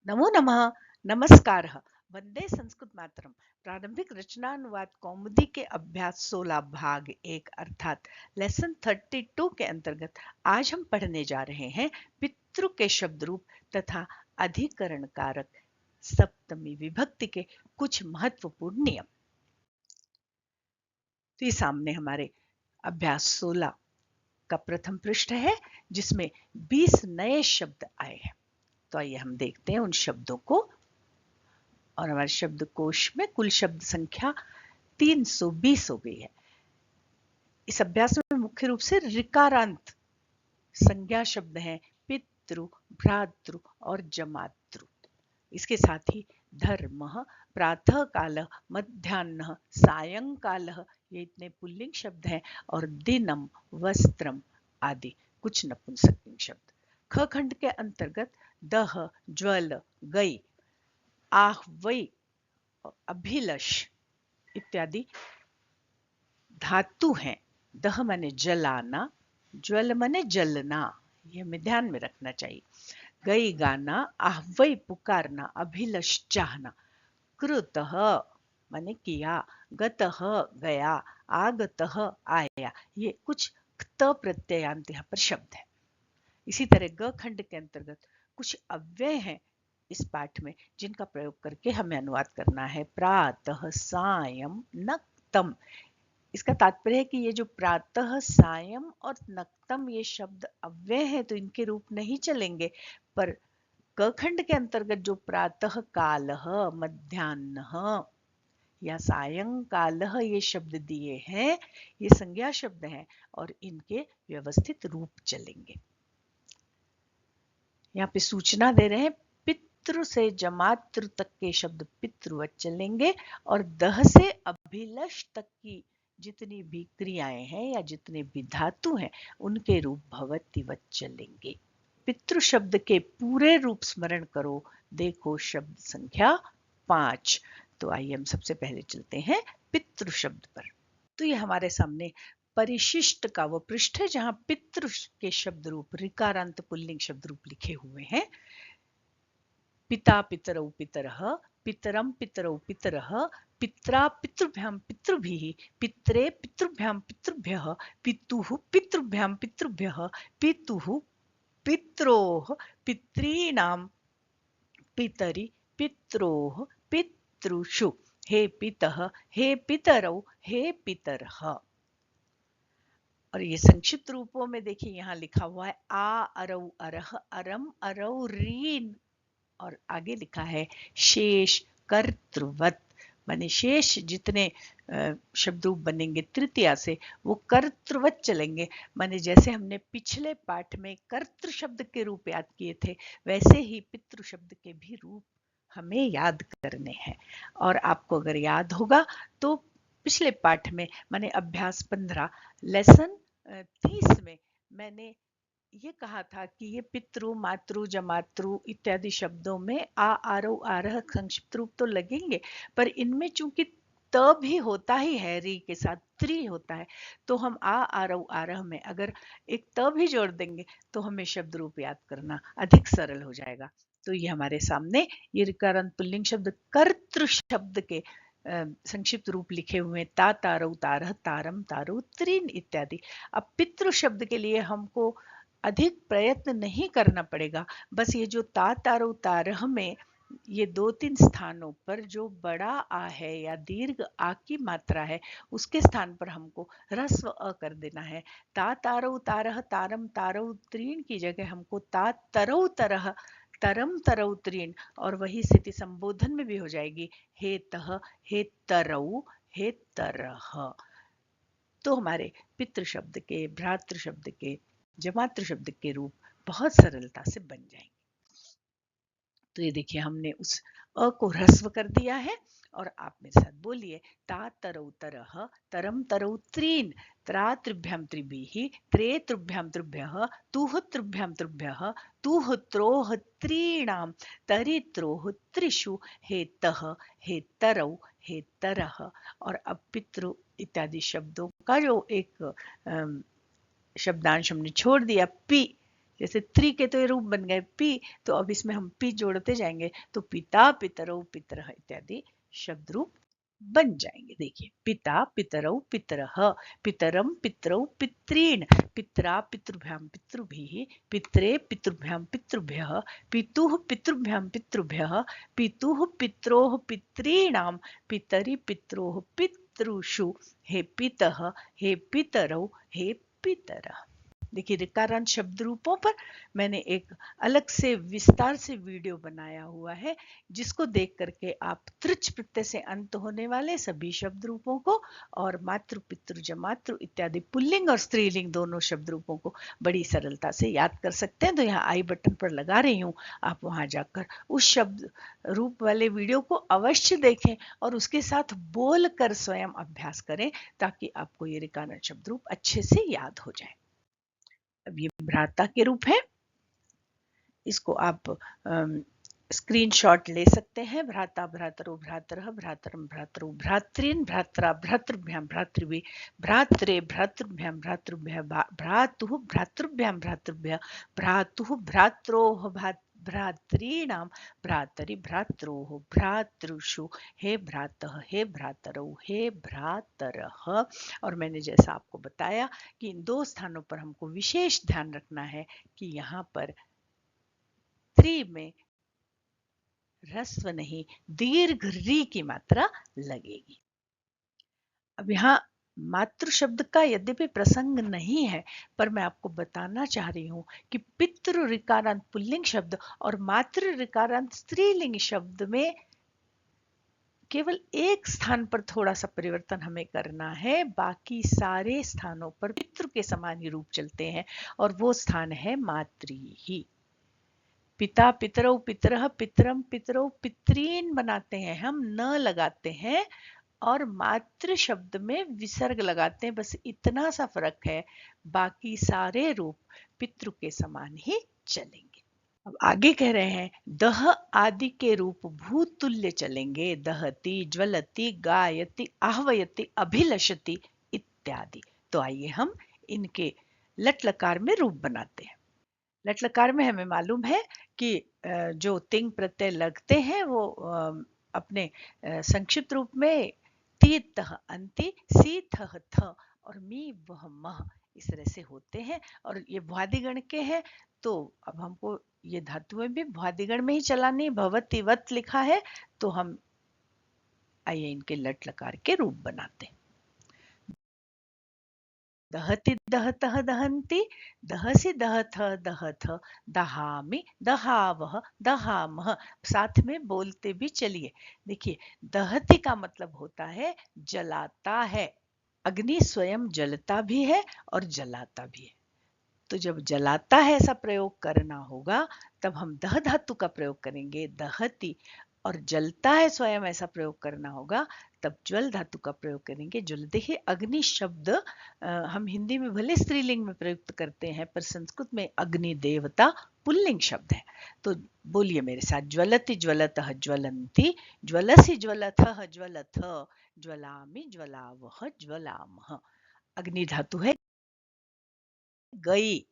नमो नमः। नमस्कारः। वंदे संस्कृत मातरम। प्रारंभिक रचनानुवाद कौमुदी के अभ्यास 16 भाग 1 अर्थात लेसन 32 के अंतर्गत आज हम पढ़ने जा रहे हैं पितृ के शब्द रूप तथा अधिकरण कारक सप्तमी विभक्ति के कुछ महत्वपूर्ण नियम। तो ये सामने हमारे अभ्यास 16 का प्रथम पृष्ठ है जिसमें 20 नए शब्द आए हैं। तो आइए हम देखते हैं उन शब्दों को। और हमारे शब्दकोश में कुल शब्द संख्या 320 हो गई है। इस अभ्यास में मुख्य रूप से ऋकारांत संज्ञा शब्द हैं पितृ, भ्रातृ और जमातृ। इसके साथ ही धर्म, प्रातः काल, मध्याह्न, सायंकाल, ये इतने पुल्लिंग शब्द हैं और दिनम, वस्त्रम आदि कुछ नपुंसकलिंग शब्द। ख खंड के अंतर्गत दह, ज्वल, गई, आह, वई, अभिलष इत्यादि धातु हैं। दह माने जलाना, ज्वल माने जलना, ये हमें ध्यान में रखना चाहिए। गई गाना, आहवई पुकारना, अभिलष चाहना। कृतः माने किया, गतः गया, आगतः आया, ये कुछ त प्रत्ययांत यहाँ पर शब्द है। इसी तरह ग खंड के अंतर्गत कुछ अव्यय हैं इस पाठ में जिनका प्रयोग करके हमें अनुवाद करना है। प्रातः, सायं, नक्तम। इसका तात्पर्य है कि ये जो प्रातः, सायं और नक्तम ये शब्द अव्यय है तो इनके रूप नहीं चलेंगे, पर क खंड के अंतर्गत जो प्रातः कालः, मध्याह्न या सायंकालः ये शब्द दिए हैं ये संज्ञा शब्द हैं और इनके व्यवस्थित रूप चलेंगे। यहाँ पे सूचना दे रहे हैं पितृ से जमातृ तक के शब्द पितृवत चलेंगे और दह से अभिलष तक की जितनी भी क्रियाएं हैं या जितने भी धातु हैं उनके रूप भवतिवत चलेंगे। पितृ शब्द के पूरे रूप स्मरण करो, देखो शब्द संख्या 5। तो आइए हम सबसे पहले चलते हैं पितृ शब्द पर। तो ये हमारे सामने परिशिष्ट का वो पृष्ठ है जहां पितृ के शब्द रूप ऋकारांत पुल्लिंग शब्द रूप लिखे हुए हैं। पिता पितरौ पितरः, पितरम पितरौ पितरः, पित्रा पितृभ्याम पितृभिः, पित्रे पितृभ्याम पितृभ्यः, पितुः पितृभ्याम पितृभ्यः, पितुः पित्रोः पितॄणां पितरि पित्रोः पितृषु। हे पितः, हे पितरौ, हे पितरः। और ये संक्षिप्त रूपों में देखिए यहाँ लिखा हुआ है आ अरौ अरह, अरम अरौ रीन, और आगे लिखा है शेष कर्तृवत, माने शेष जितने शब्द रूप बनेंगे तृतीया से वो कर्तृवत चलेंगे। माने जैसे हमने पिछले पाठ में कर्तृ शब्द के रूप याद किए थे वैसे ही पितृ शब्द के भी रूप हमें याद करने हैं। और आपको अगर याद होगा तो पिछले पाठ में माने अभ्यास 15 लेसन 30 में मैंने ये कहा था कि ये पितृ, मातृ, जमातृ इत्यादि शब्दों में आ, आरव, आरह संक्षिप्त रूप तो लगेंगे, पर इनमें चूंकि त भी होता ही है, री के साथ त्रि होता है, तो हम आ, आरव, आरह में अगर एक त भी जोड़ देंगे तो हमें शब्द रूप याद करना अधिक सरल हो जाएगा। तो ये हमारे सामने ये ऋकारांत पुल्लिंग शब्द कर्तृ शब्द के संक्षिप्त रूप लिखे हुए हैं। ता, तारौ, तारह, तारम, तारु, त्रीन इत्यादि। अब पितृ शब्द के लिए हमको अधिक प्रयत्न नहीं करना पड़ेगा, बस ये जो ता, तारौ, तारह में ये 2-3 स्थानों पर जो बड़ा आ है या दीर्घ आ की मात्रा है उसके स्थान पर हमको ह्रस्व अ कर देना है। ता, तारौ, तारह, तारम, तारौ, त्रीन की जगह हमको ता, तरौ, तरह, तरम, तरौ, त्रीन, और वही स्थिति संबोधन में भी हो जाएगी हे तह, हे तरौ, हे तरह। तो हमारे पितृ शब्द के, भ्रातृ शब्द के, जमातृ शब्द के रूप बहुत सरलता से बन जाएंगे। तो ये देखिए हमने उस अ को ह्रस्व कर दिया है और आप मेरे साथ बोलिए ता, तरौ, तरह, तरम, तरौ, त्रीन, त्रा, त्रिभ्याम त्रिभिः, त्रे, त्रिभ्याम त्रिभ्यः, तुः, त्रिभ्याम त्रिभ्यः, तुः, त्रोः, त्रीणां, तरि, त्रोः, त्रिषु, हे तः, हे तरौ, हे तरह। और अब पितृ इत्यादि शब्दों का जो एक शब्दांश हमने छोड़ दिया पी, जैसे त्रि के तो ये रूप बन गए पी, तो अब इसमें हम पी जोड़ते जाएंगे तो पिता पितरौ पितरः इत्यादि शब्द रूप बन जाएंगे। देखिए पिता पितरौ पितरः, पितरम पितरौ पितॄन्, पित्रा पितृभ्याम पितृभिः, पित्रे पितृभ्याम पितृभ्यः, पितुः पितृभ्याम पितृभ्यः, पितुः पित्रोः पितॄणाम, पितरि पित्रोः पितृषु, हे पितः हे पितरौ हे पितरः। देखिए ऋकारांत शब्द रूपों पर मैंने एक अलग से विस्तार से वीडियो बनाया हुआ है, जिसको देख करके आप तृच प्रत्यय से अंत होने वाले सभी शब्द रूपों को और मातृ पितृ जमातृ इत्यादि पुल्लिंग और स्त्रीलिंग दोनों शब्द रूपों को बड़ी सरलता से याद कर सकते हैं। तो यहाँ आई बटन पर लगा रही हूँ, आप वहां जाकर उस शब्द रूप वाले वीडियो को अवश्य देखें और उसके साथ बोल कर स्वयं अभ्यास करें, ताकि आपको ये ऋकारांत शब्द रूप अच्छे से याद हो जाए। अब ये भ्राता के रूप है, इसको आप स्क्रीनशॉट ले सकते हैं। भ्राता भ्रातरो भ्रातरः भ्रातरम भ्रातरो भ्रातॄन् भ्रात्रा भ्रातृभ्याम भ्रातृभि भ्रात्रे भ्रातृभ्याम भ्रातृभ्यः भ्रातुः भ्रातृभ्याम भ्रातृभ्यः भ्रातुः भ्रात्रोः भ्रातॄणाम भ्रातरि भ्रात्रोः भ्रातृषु, हे भ्रातः हे भ्रातरौ हे भ्रातरः। और मैंने जैसा आपको बताया कि इन दो स्थानों पर हमको विशेष ध्यान रखना है कि यहाँ पर त्रि में ह्रस्व नहीं दीर्घ री की मात्रा लगेगी। अब यहाँ मातृ शब्द का यद्यपि प्रसंग नहीं है, पर मैं आपको बताना चाह रही हूं कि पितृ ऋकारांत पुल्लिंग शब्द और मातृ ऋकारांत स्त्रीलिंग शब्द में केवल एक स्थान पर थोड़ा सा परिवर्तन हमें करना है, बाकी सारे स्थानों पर पितृ के समान ही रूप चलते हैं और वो स्थान है मातृ ही। पिता पितरौ पितरः पितरम पितरौ पितॄन् बनाते हैं हम, न लगाते हैं और मातृ शब्द में विसर्ग लगाते हैं, बस इतना सा फर्क है, बाकी सारे रूप पितृ के समान ही चलेंगे। अब आगे कह रहे हैं दह आदि के रूप भूतुल्य चलेंगे, दहति ज्वलति गायति आह्वयति अभिलषति इत्यादि। तो आइए हम इनके लट लकार में रूप बनाते हैं। लट लकार में हमें मालूम है कि जो तिंग प्रत्यय लगते हैं वो अपने संक्षिप्त रूप में तीत अंति सीथ थ और मी वह मह इस तरह से होते हैं और ये भ्वादिगण के हैं। तो अब हमको ये धातुएं भी भ्वादिगण में ही चलानी, भवति वत लिखा है, तो हम आइए इनके लट लकार के रूप बनाते हैं। दहति दहतः दहन्ति, दहसि दहथ दहथ, दहामि दहावह दहामः। साथ में बोलते भी चलिए। देखिए दहति का मतलब होता है जलाता है, अग्नि स्वयं जलता भी है और जलाता भी है। तो जब जलाता है ऐसा प्रयोग करना होगा तब हम दह धातु का प्रयोग करेंगे दहति, और जलता है स्वयं ऐसा प्रयोग करना होगा तब ज्वल धातु का प्रयोग करेंगे ज्वल। देखिए अग्नि शब्द हम हिंदी में भले स्त्रीलिंग में प्रयुक्त करते हैं, पर संस्कृत में अग्नि देवता पुल्लिंग शब्द है। तो बोलिए मेरे साथ, ज्वलति ज्वलतः ज्वलन्ति, ज्वलसि ज्वलथः ज्वलथ, ज्वलामि ज्वलावह ज्वलामः। अग्नि धातु है गई,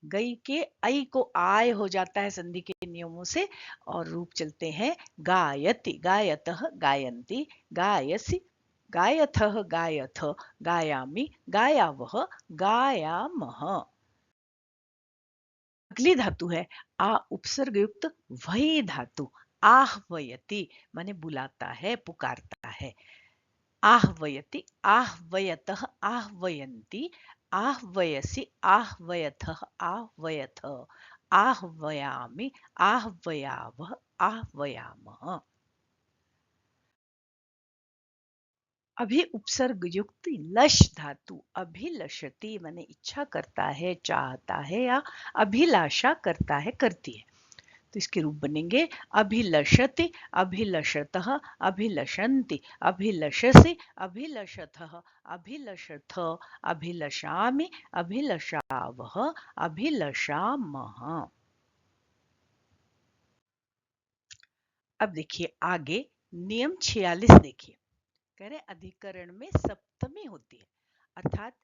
गई के ऐ को आय हो जाता है संधि के नियमों से, और रूप चलते हैं गायति गायतः गायन्ति, गायसि गायथः गायथ, गायामि गायावह गायामः। अगली धातु है आ उपसर्ग युक्त वही धातु, आहवयति माने बुलाता है पुकारता है। आहवयति आहवयतः आहवयन्ति, आहवयसि आहवयथः आहवयथ, आहवयामि आहवयावः आहवयामः। अभी उपसर्ग युक्त लश धातु, अभिलषति माने इच्छा करता है, चाहता है या अभिलाषा करता है, करती है। तो इसके रूप बनेंगे अभिलषति अभिलषतः अभिलषन्ति अभिलषसि अभिलषथः अभिलषथ अभिलषामि अभिलषावः अभिलषामः। अब देखिए आगे नियम 46 देखिए, कह रहे अधिकरण में सप्तमी होती है, अर्थात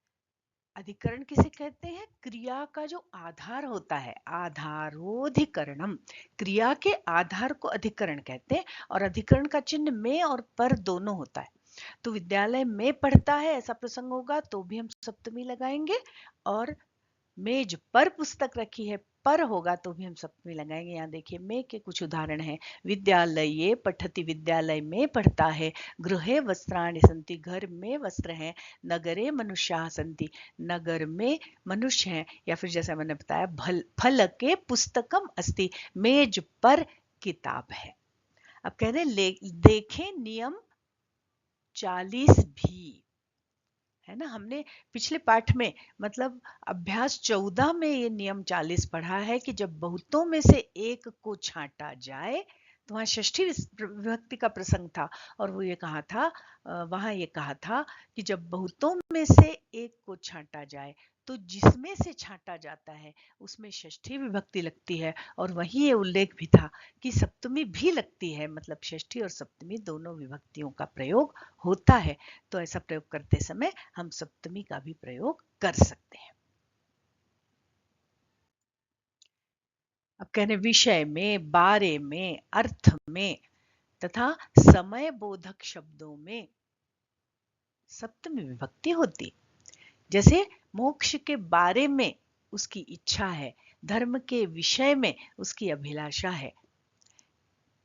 अधिकरण किसे कहते हैं? क्रिया का जो आधार होता है, आधारोधिकरणम। क्रिया के आधार को अधिकरण कहते हैं और अधिकरण का चिन्ह में और पर दोनों होता है। तो विद्यालय में पढ़ता है ऐसा प्रसंग होगा तो भी हम सप्तमी लगाएंगे, और मेज पर पुस्तक रखी है पर होगा तो भी हम सप्तमी लगाएंगे। यहाँ देखिए में के कुछ उदाहरण हैं। विद्यालये पठति, विद्यालय में पढ़ता है। गृहे वस्त्राणि सन्ति, घर में वस्त्र हैं। नगरे मनुष्याः सन्ति, नगर में मनुष्य हैं। या फिर जैसा मैंने बताया, फलके पुस्तकम अस्ति, मेज पर किताब है। अब कह रहे देखें नियम 40 भी, है ना। हमने पिछले पाठ में, मतलब अभ्यास 14 में ये नियम 40 पढ़ा है कि जब बहुतों में से एक को छांटा जाए, तो वहां षष्ठी विभक्ति का प्रसंग था और वो ये कहा था, वहां ये कहा था कि जब बहुतों में से एक को छांटा जाए तो जिसमें से छांटा जाता है उसमें षष्ठी विभक्ति लगती है। और वहीं ये उल्लेख भी था कि सप्तमी भी लगती है, मतलब षष्ठी और सप्तमी दोनों विभक्तियों का प्रयोग होता है। तो ऐसा प्रयोग करते समय हम सप्तमी का भी प्रयोग कर सकते हैं। अब कहने विषय में, बारे में, अर्थ में तथा समय बोधक शब्दों में सप्तमी विभक्ति होती। जैसे मोक्ष के बारे में उसकी इच्छा है, धर्म के विषय में उसकी अभिलाषा है,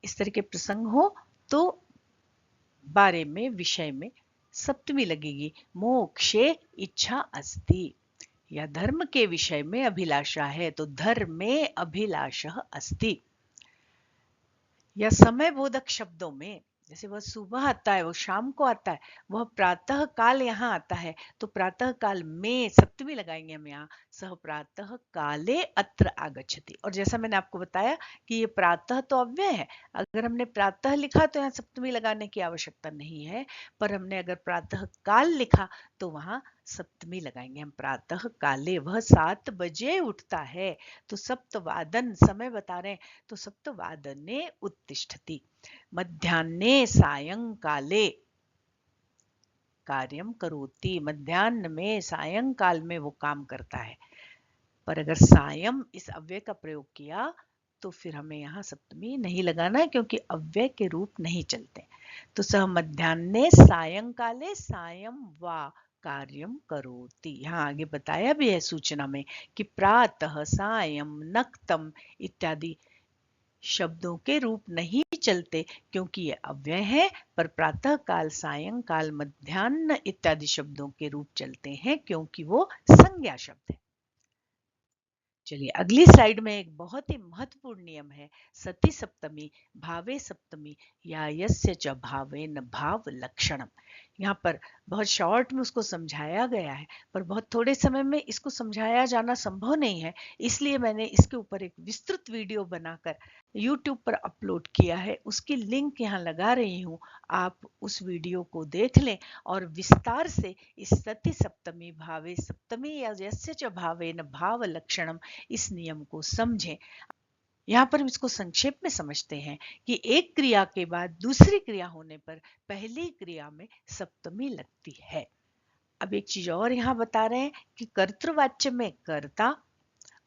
इस तरह के प्रसंग हो तो बारे में, विषय में सप्तमी लगेगी। मोक्षे इच्छा अस्ति, या धर्म के विषय में अभिलाषा है तो धर्मे अभिलाषः अस्ति। या समय बोधक शब्दों में, जैसे वह सुबह आता है, वो शाम को आता है, वह प्रातः काल यहाँ आता है, तो प्रातः काल में सप्तमी लगाएंगे हम यहाँ, सह प्रातः काले अत्र आगच्छति। और जैसा मैंने आपको बताया कि ये प्रातः तो अव्यय है, अगर हमने प्रातः लिखा तो यहाँ सप्तमी लगाने की आवश्यकता नहीं है, पर हमने अगर प्रातः काल लिखा तो वहां सप्तमी लगाएंगे हम। प्रातः काले, वह 7 बजे उठता है, तो सप्तवादन समय बता रहे हैं, तो सप्तवादने उत्तिष्ठति। मध्याह्ने सायंकाले कार्यम करोति, मध्याह्न में, सायंकाल में वो काम करता है। पर अगर सायं इस अव्यय का प्रयोग किया तो फिर हमें यहाँ सप्तमी नहीं लगाना है, क्योंकि अव्यय के रूप नहीं चलते। तो सह मध्याह्ने सायंकाले सायं वा कार्यम करोति। यहाँ आगे बताया भी है सूचना में कि प्रातः, सायं, नक्तम इत्यादि शब्दों के रूप नहीं चलते, क्योंकि ये अव्यय है। पर प्रातः काल, सायंकाल, मध्याह्न इत्यादि शब्दों के रूप चलते हैं, क्योंकि वो संज्ञा शब्द है। चलिए अगली स्लाइड में एक बहुत ही महत्वपूर्ण नियम है, सती सप्तमी, भावे सप्तमी, या यस्य च भावेन भाव लक्षणम। यहाँ पर बहुत शॉर्ट में उसको समझाया गया है, पर बहुत थोड़े समय में इसको समझाया जाना संभव नहीं है, इसलिए मैंने इसके ऊपर एक विस्तृत वीडियो बनाकर YouTube पर अपलोड किया है। उसकी लिंक यहाँ लगा रही हूँ, आप उस वीडियो को देख लें और विस्तार से इस सती सप्तमी, भावे सप्तमी, या यस्य च भावेन भाव लक्षणम, इस नियम को समझें। यहाँ पर हम इसको संक्षेप में समझते हैं कि एक क्रिया के बाद दूसरी क्रिया होने पर पहली क्रिया में सप्तमी लगती है। अब एक चीज और यहाँ बता रहे हैं कि कर्तृवाच्य में कर्ता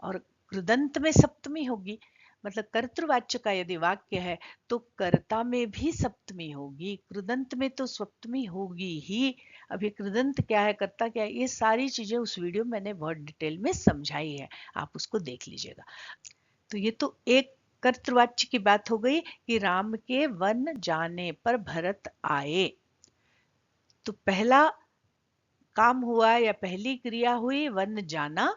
और कृदंत में सप्तमी होगी। मतलब कर्तृवाच्य का यदि वाक्य है तो कर्ता में भी सप्तमी होगी, कृदंत में तो सप्तमी होगी ही। अभी कृदंत क्या है, कर्ता क्या है, ये सारी चीजें उस वीडियो में मैंने बहुत डिटेल में समझाई है, आप उसको देख लीजिएगा। तो ये तो एक कर्तृवाच्य की बात हो गई कि राम के वन जाने पर भरत आए। तो पहला काम हुआ या पहली क्रिया हुई वन जाना,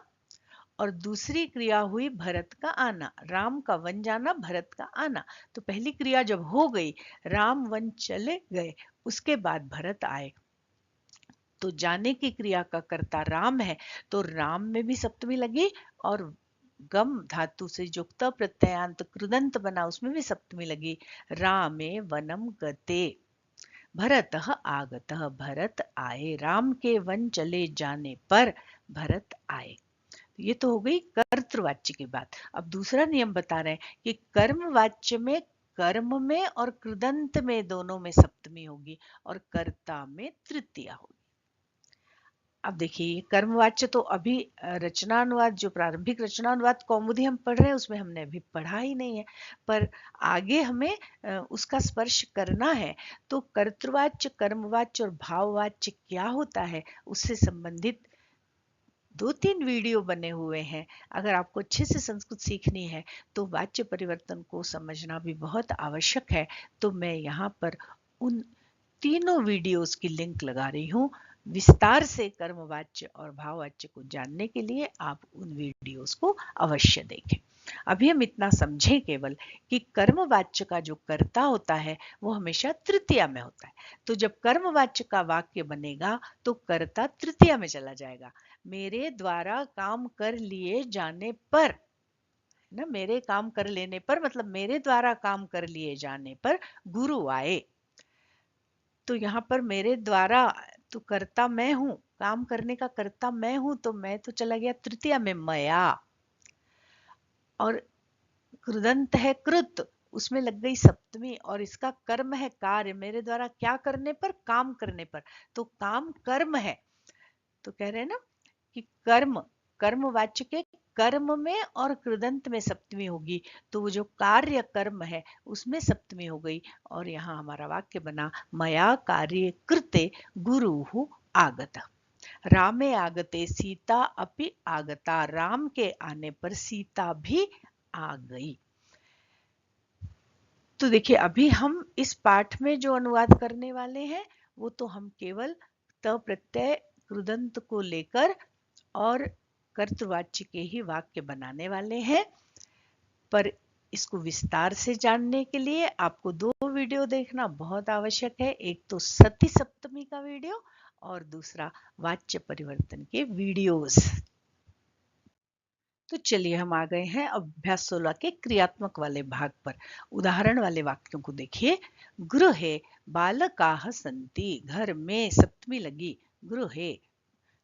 और दूसरी क्रिया हुई भरत का आना। राम का वन जाना, भरत का आना। तो पहली क्रिया जब हो गई, राम वन चले गए, उसके बाद भरत आए, तो जाने की क्रिया का कर्ता राम है, तो राम में भी सप्तमी लगी, और गम धातु से जो त प्रत्ययांत कृदंत बना उसमें भी सप्तमी लगी। रामे वनम गते भरतः आगतः, भरत आए, राम के वन चले जाने पर भरत आए। ये तो हो गई कर्तृवाच्य की बात। अब दूसरा नियम बता रहे हैं कि कर्मवाच्य में, कर्म में और कृदंत में दोनों में सप्तमी होगी और कर्ता में तृतीया होगी। अब देखिए कर्मवाच्य तो अभी रचनानुवाद, जो प्रारंभिक रचनानुवाद कौमुदी हम पढ़ रहे हैं उसमें हमने अभी पढ़ा ही नहीं है, पर आगे हमें उसका स्पर्श करना है। तो कर्तृवाच्य, कर्मवाच्य और भाववाच्य क्या होता है उससे संबंधित 2-3 वीडियो बने हुए हैं। अगर आपको अच्छे से संस्कृत सीखनी है तो वाच्य परिवर्तन को समझना भी बहुत आवश्यक है। तो मैं यहाँ पर उन तीनों वीडियोस की लिंक लगा रही हूँ। विस्तार से कर्मवाच्य और भाववाच्य को जानने के लिए आप उन वीडियोस को अवश्य देखें। अभी हम इतना समझें केवल कि कर्मवाच्य का जो कर्ता होता है वो हमेशा तृतीया में होता है। तो जब कर्मवाच्य का वाक्य बनेगा तो कर्ता तृतीया में चला जाएगा। मेरे द्वारा काम कर लिए जाने पर, ना, मेरे काम कर लेने पर मतलब मेरे द्वारा काम कर लिए जाने पर गुरु आए। तो यहाँ पर मेरे द्वारा तो कर्ता मैं हूं, काम करने का कर्ता मैं हूं, तो मैं तो चला गया तृतीया में, मया। और कृदंत है कृत, उसमें लग गई सप्तमी, और इसका कर्म है कार्य, मेरे द्वारा क्या करने पर, काम करने पर, तो काम कर्म है। तो कह रहे हैं ना कि कर्म, कर्मवाच्य के कर्म में और कृदंत में सप्तमी होगी, तो वो जो कार्य कर्म है उसमें सप्तमी हो गई। और यहाँ हमारा वाक्य बना मया कार्य कृते गुरु आगत। रामे आगते सीता अपि आगता, राम के आने पर सीता भी आ गई। तो देखिए अभी हम इस पाठ में जो अनुवाद करने वाले हैं वो तो हम केवल त प्रत्यय कृदंत को लेकर और कर्तृवाच्य के ही वाक्य बनाने वाले हैं। पर इसको विस्तार से जानने के लिए आपको 2 वीडियो देखना बहुत आवश्यक है। एक तो सती सप्तमी का वीडियो और दूसरा वाच्य परिवर्तन के वीडियोस। तो चलिए हम आ गए हैं अभ्यास 16 के क्रियात्मक वाले भाग पर। उदाहरण वाले वाक्यों को देखिए। गृहे बालकाः सन्ति, घर में सप्तमी लगी, गृहे,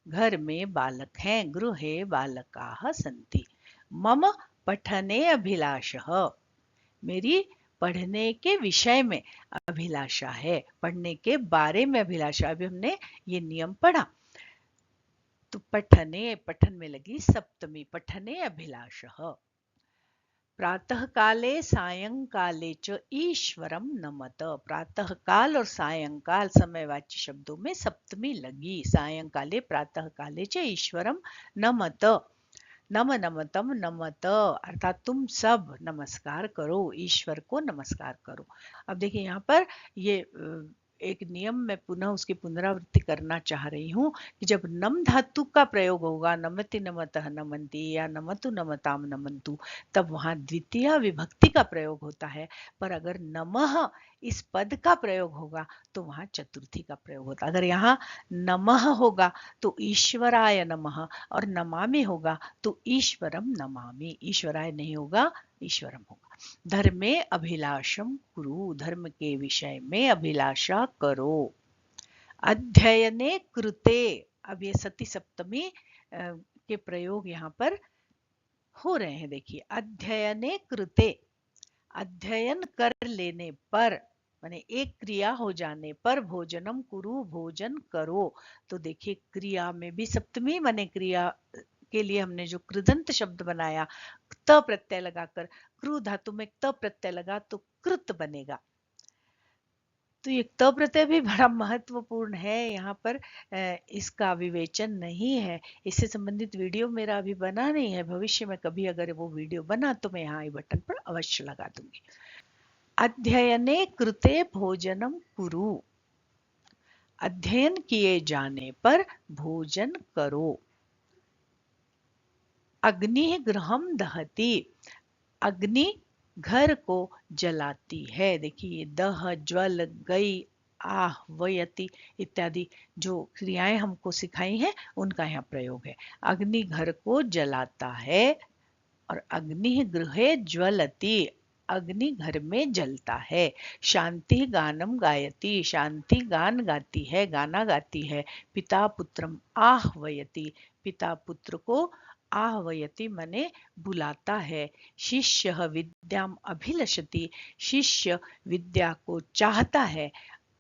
घर में बालक हैं, गृहे बालकाः सन्ति। मम पठने अभिलाषः, मेरी पढ़ने के विषय में अभिलाषा है, पढ़ने के बारे में अभिलाषा। अभी हमने ये नियम पढ़ा। तो पठने, पठन में लगी सप्तमी, पठने अभिलाषः। प्रातः काले सायंकाले च ईश्वरम नमत, प्रातः काल और सायंकाल समयवाची शब्दों में सप्तमी लगी। सायंकाले प्रातः काले च ईश्वरम नमत, नम नमतम नमत, अर्थात तुम सब नमस्कार करो, ईश्वर को नमस्कार करो। अब देखिए यहाँ पर ये एक नियम मैं पुनः उसकी पुनरावृत्ति करना चाह रही हूँ कि जब नम धातु का प्रयोग होगा, नमति नमतः नमन्ति या नमतु नमताम नमन्तु, तब वहां द्वितीय विभक्ति का प्रयोग होता है। पर अगर नमः इस पद का प्रयोग होगा तो वहां चतुर्थी का प्रयोग होता है। अगर यहाँ नमः होगा तो ईश्वराय नमः, और नमामि होगा तो ईश्वरम नमामि, ईश्वराय नहीं होगा, ईश्वरम होगा। धर्मे अभिलाषम कुरु, धर्म के विषय में अभिलाषा करो। अध्ययने कृते, अब ये सती सप्तमी के प्रयोग यहाँ पर हो रहे हैं। देखिए अध्ययने कृते, अध्ययन कर लेने पर, माने एक क्रिया हो जाने पर, भोजनम कुरु, भोजन करो। तो देखिए क्रिया में भी सप्तमी, माने क्रिया के लिए हमने जो कृदंत शब्द बनाया त प्रत्यय लगाकर, क्रू धातु में त प्रत्यय लगा तो कृत बनेगा। तो ये त प्रत्यय भी बड़ा महत्वपूर्ण है यहाँ पर, इसका विवेचन नहीं है। इससे संबंधित वीडियो मेरा अभी बना नहीं है, भविष्य में कभी अगर वो वीडियो बना तो मैं यहाँ आई बटन पर अवश्य लगा दूंगी। अध्ययने कृते भोजनम कुरु, अध्ययन किए जाने पर भोजन करो। अग्नि गृहम दहति, अग्नि घर को जलाती है। देखिए दह, ज्वल, गई, आह, वयति इत्यादि जो क्रियाएं हमको सिखाई हैं उनका यहाँ प्रयोग है। अग्नि घर को जलाता है, और अग्नि गृहे ज्वलति, अग्नि घर में जलता है। शांति गानम गायति, शांति गान गाती है, गाना गाती है। पिता पुत्रम आह्वयति, पिता पुत्र को आह्वयति मने बुलाता है। शिष्य विद्याम अभिलषति, शिष्य विद्या को चाहता है।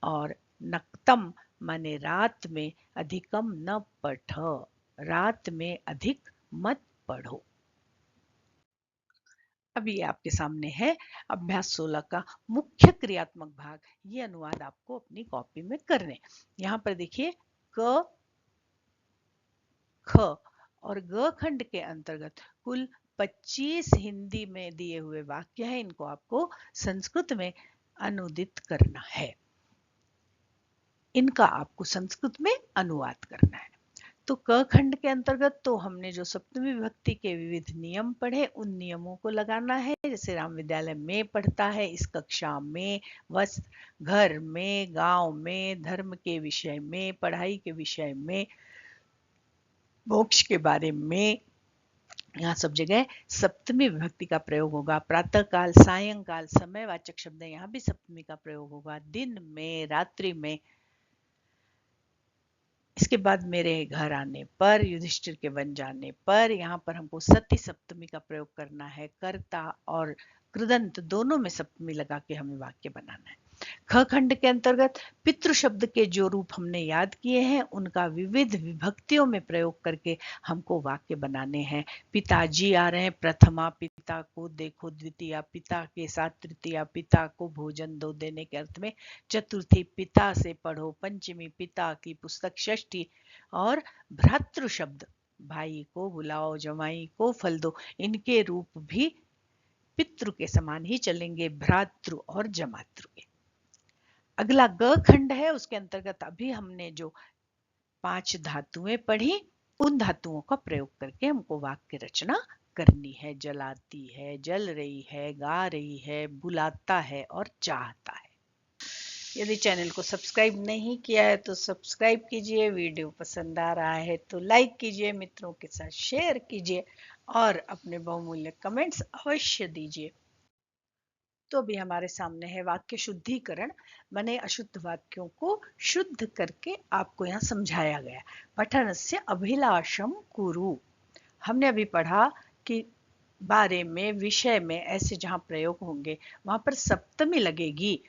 और नक्तम माने रात में अधिकम न पठ, रात में अधिक मत पढ़ो। अब ये आपके सामने है अभ्यास 16 का मुख्य क्रियात्मक भाग। ये अनुवाद आपको अपनी कॉपी में करने। यहाँ पर देखिए क, ख और ग खंड के अंतर्गत कुल 25 हिंदी में दिए हुए वाक्य हैं। इनको आपको संस्कृत में अनुदित करना है। इनका आपको संस्कृत में अनुवाद करना है। तो क खंड के अंतर्गत तो हमने जो सप्तमी विभक्ति के विविध नियम पढ़े, उन नियमों को लगाना है। जैसे राम विद्यालय में पढ़ता है, इस कक्षा में, वस्त्र, घर में, गांव में, धर्म के विषय में, पढ़ाई के विषय में, मोक्ष के बारे में, यहाँ सब जगह सप्तमी विभक्ति का प्रयोग होगा। प्रातः काल, सायंकाल, समयवाचक शब्द यहाँ भी सप्तमी का प्रयोग होगा। दिन में, रात्रि में। इसके बाद मेरे घर आने पर, युधिष्ठिर के वन जाने पर, यहाँ पर हमको सती सप्तमी का प्रयोग करना है। कर्ता और कृदंत दोनों में सप्तमी लगा के हमें वाक्य बनाना है। ख खंड के अंतर्गत पितृ शब्द के जो रूप हमने याद किए हैं, उनका विविध विभक्तियों में प्रयोग करके हमको वाक्य बनाने हैं। पिताजी आ रहे हैं, प्रथमा पिता को देखो, द्वितीया पिता के साथ, तृतीया पिता को भोजन दो देने के अर्थ में, चतुर्थी पिता से पढ़ो, पंचमी पिता की पुस्तक, षष्ठी और भ्रातृ शब्द भाई को बुलाओ, जमाई को फल दो, इनके रूप भी पितृ के समान ही चलेंगे, भ्रातृ और जमातृ के। अगला ग खंड है, उसके अंतर्गत अभी हमने जो 5 धातुएं पढ़ी, उन धातुओं का प्रयोग करके हमको वाक्य रचना करनी है। जलाती है, जल रही है, गा रही है, बुलाता है और चाहता है। यदि चैनल को सब्सक्राइब नहीं किया है तो सब्सक्राइब कीजिए, वीडियो पसंद आ रहा है तो लाइक कीजिए, मित्रों के साथ शेयर कीजिए और अपने बहुमूल्य कमेंट्स अवश्य दीजिए। तो अभी हमारे सामने है वाक्य शुद्धिकरण, माने अशुद्ध वाक्यों को शुद्ध करके आपको यहाँ समझाया गया। पठनस्य अभिलाषम कुरु। हमने अभी पढ़ा कि बारे में, विषय में ऐसे जहाँ प्रयोग होंगे वहां पर सप्तमी लगेगी।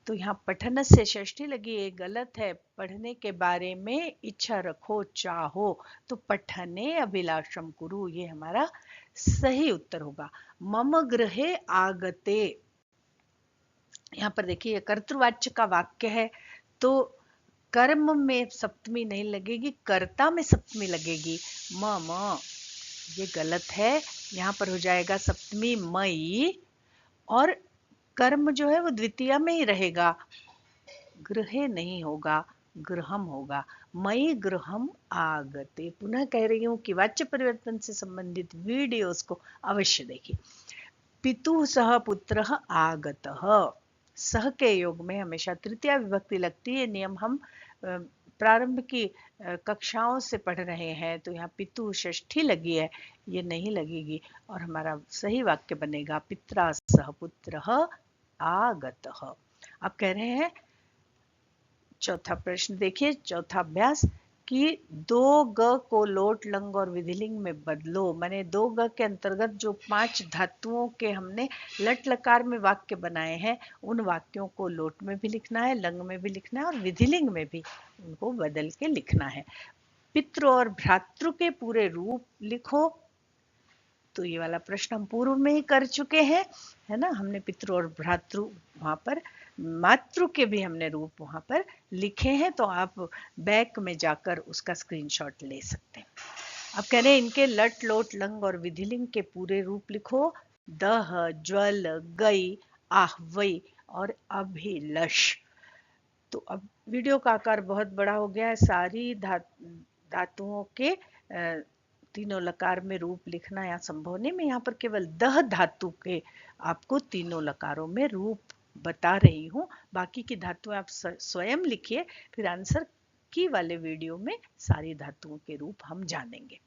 तो यहाँ पठन से षष्ठी लगी, ये गलत है। पढ़ने के बारे में इच्छा रखो, चाहो, तो पठने अभिलाषम कुरु, ये हमारा सही उत्तर होगा। मम गृहे आगते, यहाँ पर देखिए कर्तृवाच्य का वाक्य है, तो कर्म में सप्तमी नहीं लगेगी, कर्ता में सप्तमी लगेगी। म, ये गलत है। यहाँ पर हो जाएगा सप्तमी मई, और कर्म जो है वो द्वितीया में ही रहेगा, गृहे नहीं होगा, गृहम होगा। मई गृहम आगते। पुनः कह रही हूँ कि वाच्य परिवर्तन से संबंधित वीडियोस को अवश्य देखिए। पितु सह पुत्र आगतः, सह के योग में हमेशा तृतीया विभक्ति लगती है। नियम हम प्रारंभ की कक्षाओं से पढ़ रहे हैं, तो यहाँ पितु षष्ठी लगी है, ये नहीं लगेगी और हमारा सही वाक्य बनेगा पित्रा सह पुत्र आगतः। अब कह रहे हैं चौथा प्रश्न देखिए, चौथा अभ्यास कि दो ग को लोट लंग और विधिलिंग में बदलो। माने दो ग के अंतर्गत जो 5 धातुओं के हमने लट लकार में वाक्य बनाए हैं, उन वाक्यों को लोट में भी लिखना है, लंग में भी लिखना है और विधिलिंग में भी उनको बदल के लिखना है। पितृ और भ्रातृ के पूरे रूप लिखो। तो ये वाला प्रश्न हम पूर्व में ही कर चुके हैं, है ना। हमने पितृ और भ्रातृ वहां पर, मातृ के भी हमने रूप वहां पर लिखे हैं, तो आप बैक में जाकर उसका स्क्रीनशॉट ले सकते हैं। अब कह रहे हैं इनके लट लोट लंग और विधिलिंग के पूरे रूप लिखो। दह, ज्वल, गई, आहवई और अभिलष। तो अब वीडियो का आकार बहुत बड़ा हो गया है, सारी धातुओं के तीनों लकार में रूप लिखना यहाँ संभव नहीं। मैं यहाँ पर केवल दह धातु के आपको तीनों लकारों में रूप बता रही हूँ, बाकी की धातुएं आप स्वयं लिखिए, फिर आंसर की वाले वीडियो में सारी धातुओं के रूप हम जानेंगे।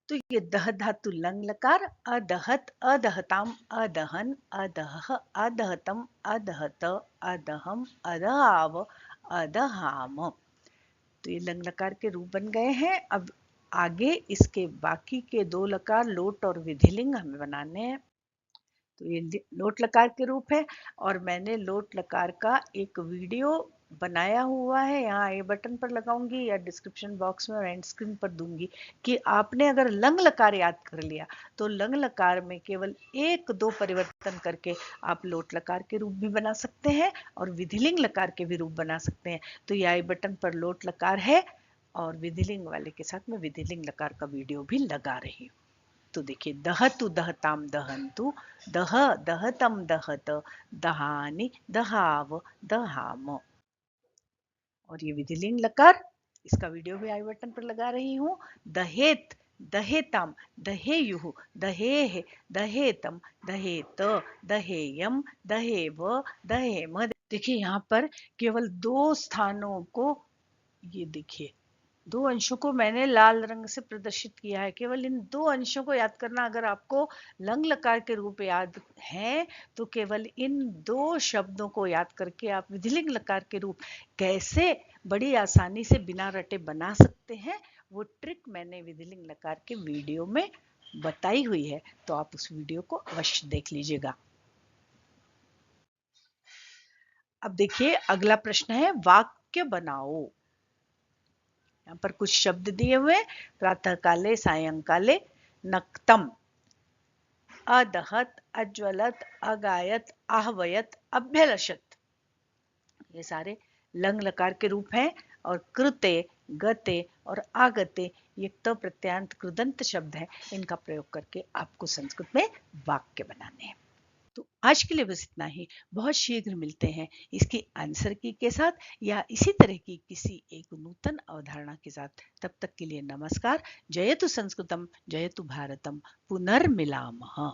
तो ये दह धातु लंग लकार, अदहत, अदहताम, अदहन, अदह, अदहतम, अदहत, अदहम, अदहाव, अदहाम। तो ये लंग लकार के रूप बन गए हैं। अब आगे इसके बाकी के 2 लकार लोट और विधिलिंग हमें बनाने हैं। तो ये लोट लकार के रूप है और मैंने लोट लकार का एक वीडियो बनाया हुआ है, यहाँ आई बटन पर लगाऊंगी या डिस्क्रिप्शन बॉक्स में और एंड स्क्रीन पर दूंगी, कि आपने अगर लंग लकार याद कर लिया तो लंग लकार में केवल एक दो परिवर्तन करके आप लोट लकार के रूप भी बना सकते हैं और विधिलिंग लकार के भी रूप बना सकते हैं। तो ये आई बटन पर लोट लकार है और विधिलिंग वाले के साथ में विधिलिंग लकार का वीडियो भी लगा रही हूँ। तो देखिए, दहतु दहताम दहंतु, दह दहतम दहत, दहानि दहाव दहाम। और ये विधिलिंग लकार, इसका वीडियो भी आई बटन पर लगा रही हूँ। दहेत दहेताम, दहेयुः, दहेः, दहेतम, दहेत, दहेयम, दहेव, दहेम। देखिए यहाँ पर केवल दो स्थानों को, ये देखिए दो अंशों को मैंने लाल रंग से प्रदर्शित किया है। केवल इन दो अंशों को याद करना। अगर आपको लंग लकार के रूप याद है तो केवल इन दो शब्दों को याद करके आप विधिलिंग लकार के रूप कैसे बड़ी आसानी से बिना रटे बना सकते हैं, वो ट्रिक मैंने विधिलिंग लकार के वीडियो में बताई हुई है। तो आप उस वीडियो को अवश्य देख लीजिएगा। अब देखिए, अगला प्रश्न है वाक्य बनाओ। यहाँ पर कुछ शब्द दिए हुए, प्रातः काले, सायंकाले, नक्तम, अदहत, अज्वलत, अगायत, आहवयत, अभ्यलषत। ये सारे लंग लकार के रूप हैं। और कृते, गते और आगते ये तो प्रत्यांत कृदंत शब्द है। इनका प्रयोग करके आपको संस्कृत में वाक्य बनाने हैं। तो आज के लिए बस इतना ही। बहुत शीघ्र मिलते हैं इसकी आंसर की के साथ या इसी तरह की किसी एक नूतन अवधारणा के साथ। तब तक के लिए नमस्कार। जयतु संस्कृतम, जयतु भारतम, पुनर्मिलामः।